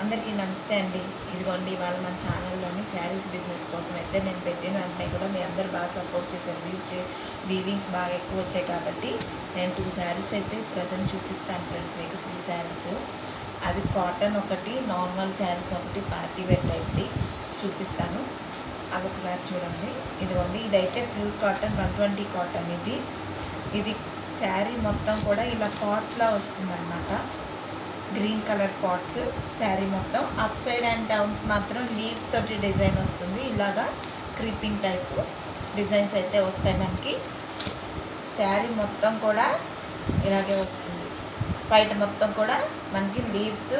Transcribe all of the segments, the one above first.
అందరికీ నమస్తే అండి. ఇదిగోండి ఇవాళ మన ఛానల్లోని శారీస్ బిజినెస్ కోసం అయితే నేను పెట్టిన వెంటనే కూడా మీ అందరు బాగా సపోర్ట్ చేశారు. వీవింగ్స్ బాగా ఎక్కువ వచ్చాయి కాబట్టి నేను 2 శారీస్ అయితే ప్రజెంట్ చూపిస్తాను ఫ్రెండ్స్. మీకు 3 శారీస్, అవి కాటన్ ఒకటి, నార్మల్ శారీస్ ఒకటి, పార్టీ వేర్ టైప్ది చూపిస్తాను. అవి ఒకసారి చూడండి. ఇదిగోండి ఇదైతే ప్యూర్ కాటన్ 120 కాటన్. ఇది శారీ మొత్తం కూడా ఇలా పాట్స్లా వస్తుందన్నమాట. గ్రీన్ కలర్ పాట్స్ శారీ మొత్తం. అప్ సైడ్ అండ్ డౌన్స్ మాత్రం లీవ్స్ తోటి డిజైన్ వస్తుంది. ఇలాగా క్రీపింగ్ టైప్ డిజైన్స్ అయితే వస్తాయి మనకి. శారీ మొత్తం కూడా ఇలాగే వస్తుంది. బయట మొత్తం కూడా మనకి లీవ్స్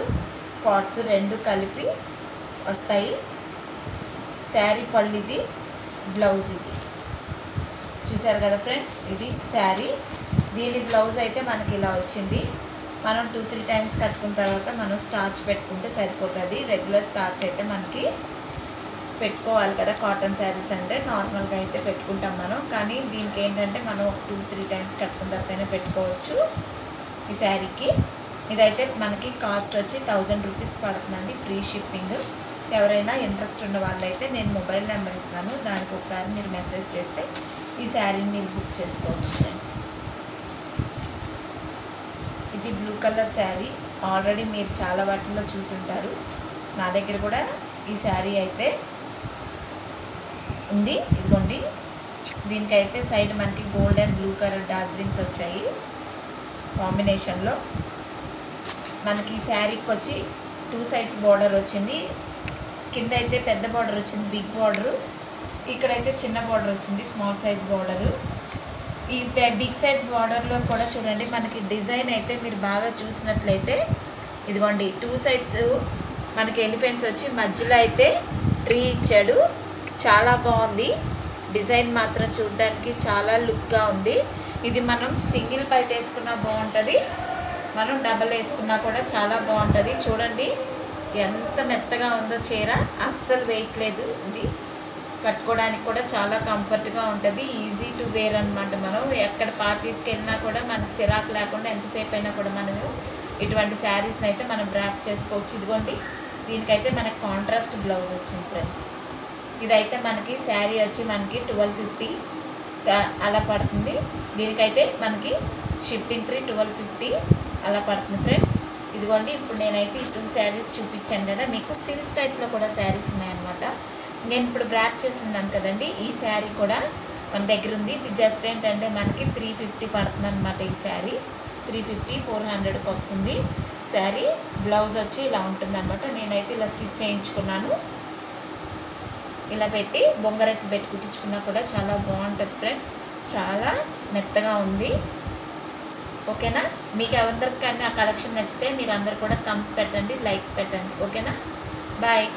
పాట్స్ రెండు కలిపి వస్తాయి. శారీ పళ్ళు, ఇది బ్లౌజ్. ఇది చూసారు కదా ఫ్రెండ్స్, ఇది శారీ. దీని బ్లౌజ్ అయితే మనకి ఇలా వచ్చింది. మనం 2-3 టైమ్స్ కట్టుకున్న తర్వాత మనం స్టార్చ్ పెట్టుకుంటే సరిపోతుంది. రెగ్యులర్ స్టార్చ్ అయితే మనకి పెట్టుకోవాలి కదా. కాటన్ శారీస్ అంటే నార్మల్గా అయితే పెట్టుకుంటాం మనం, కానీ దీనికి ఏంటంటే మనం 2-3 టైమ్స్ కట్టుకున్న తర్వాతనే పెట్టుకోవచ్చు ఈ శారీకి. ఇదైతే మనకి కాస్ట్ వచ్చి 1000 రూపీస్ పడుతుందండి, ఫ్రీ షిప్పింగ్. ఎవరైనా ఇంట్రెస్ట్ ఉన్న వాళ్ళైతే నేను మొబైల్ నెంబర్ ఇస్తాను, దానికి ఒకసారి మీరు మెసేజ్ చేస్తే ఈ శారీని మీరు బుక్ చేసుకోవచ్చు ఫ్రెండ్స్. ఇది బ్లూ కలర్ శారీ, ఆల్రెడీ మీరు చాలా వాటిల్లో చూసుంటారు. నా దగ్గర కూడా ఈ శారీ అయితే ఉంది. ఇదిగోండి, దీనికైతే సైడ్ మనకి గోల్డ్ అండ్ బ్లూ కలర్ డార్జిలింగ్స్ వచ్చాయి కాంబినేషన్లో. మనకి ఈ శారీకి వచ్చి 2 సైడ్స్ బార్డర్ వచ్చింది. కింద అయితే పెద్ద బార్డర్ వచ్చింది, బిగ్ బార్డరు. ఇక్కడైతే చిన్న బార్డర్ వచ్చింది, స్మాల్ సైజ్ బార్డరు. ఈ బిగ్ సైడ్ బార్డర్లో కూడా చూడండి మనకి డిజైన్ అయితే మీరు బాగా చూసినట్లయితే ఇదిగోండి 2 సైడ్స్ మనకి ఎలిఫెంట్స్ వచ్చి మధ్యలో అయితే ట్రీ ఇచ్చాడు. చాలా బాగుంది డిజైన్, మాత్రం చూడడానికి చాలా లుక్గా ఉంది. ఇది మనం సింగిల్ పైట్ వేసుకున్నా బాగుంటుంది, మనం డబల్ వేసుకున్నా కూడా చాలా బాగుంటుంది. చూడండి ఎంత మెత్తగా ఉందో చీర, అస్సలు వెయిట్ లేదు. ఇది కట్టుకోవడానికి కూడా చాలా కంఫర్ట్గా ఉంటుంది, ఈజీ టు వేర్ అనమాట. మనం ఎక్కడ పార్టీస్కి వెళ్ళినా కూడా మనకు చిరాకు లేకుండా ఎంతసేపు అయినా కూడా మనము ఇటువంటి శారీస్ని అయితే మనం ర్యాప్ చేసుకోవచ్చు. ఇదిగోండి, దీనికైతే మనకి కాంట్రాస్ట్ బ్లౌజ్ వచ్చింది ఫ్రెండ్స్. ఇదైతే మనకి శారీ వచ్చి మనకి 1250 అలా పడుతుంది. దీనికైతే మనకి షిప్పింగ్ ఫ్రీ 1250 అలా పడుతుంది ఫ్రెండ్స్. ఇదిగోండి, ఇప్పుడు నేనైతే ఈ 2 శారీస్ చూపించాను కదా, మీకు సిల్క్ టైప్లో కూడా శారీస్ ఉన్నాయన్నమాట. నేను ఇప్పుడు ర్యాప్ చేస్తున్నాను కదండి, ఈ శారీ కూడా మన దగ్గర ఉంది. ఇది జస్ట్ ఏంటంటే మనకి 350 పడుతుంది అనమాట. ఈ శారీ 350-400కి వస్తుంది శారీ. బ్లౌజ్ వచ్చి ఇలా ఉంటుంది అనమాట. నేనైతే ఇలా స్టిచ్ చేయించుకున్నాను. ఇలా పెట్టి బొంగరెట్టు పెట్టి కుట్టించుకున్నా కూడా చాలా బాగుంటుంది ఫ్రెండ్స్. చాలా మెత్తగా ఉంది. ఓకేనా? మీకు ఎవరికైనా ఆ కలెక్షన్ నచ్చితే మీరు అందరు కూడా థమ్స్ పెట్టండి, లైక్స్ పెట్టండి. ఓకేనా? బాయ్.